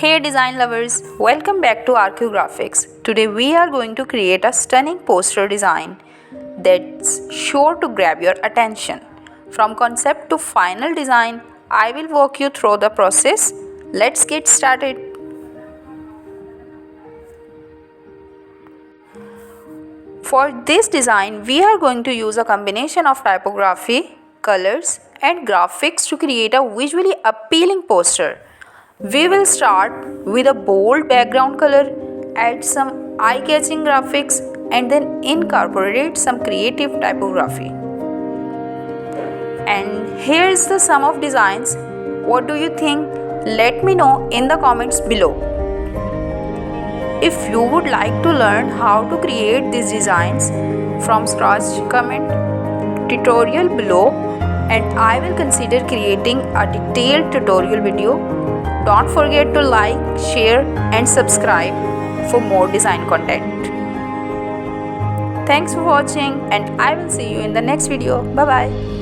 Hey design lovers, welcome back to RQ Graphics. Today we are going to create a stunning poster design that's sure to grab your attention. From concept to final design, I will walk you through the process. Let's get started. For this design, we are going to use a combination of typography, colors and graphics to create a visually appealing poster. We will start with a bold background color, add some eye-catching graphics and then incorporate some creative typography. And here's the sum of designs. What do you think? Let me know in the comments below. If you would like to learn how to create these designs from scratch, comment tutorial below and I will consider creating a detailed tutorial video. Don't forget to like, share and subscribe for more design content. Thanks for watching and I will see you in the next video. Bye bye.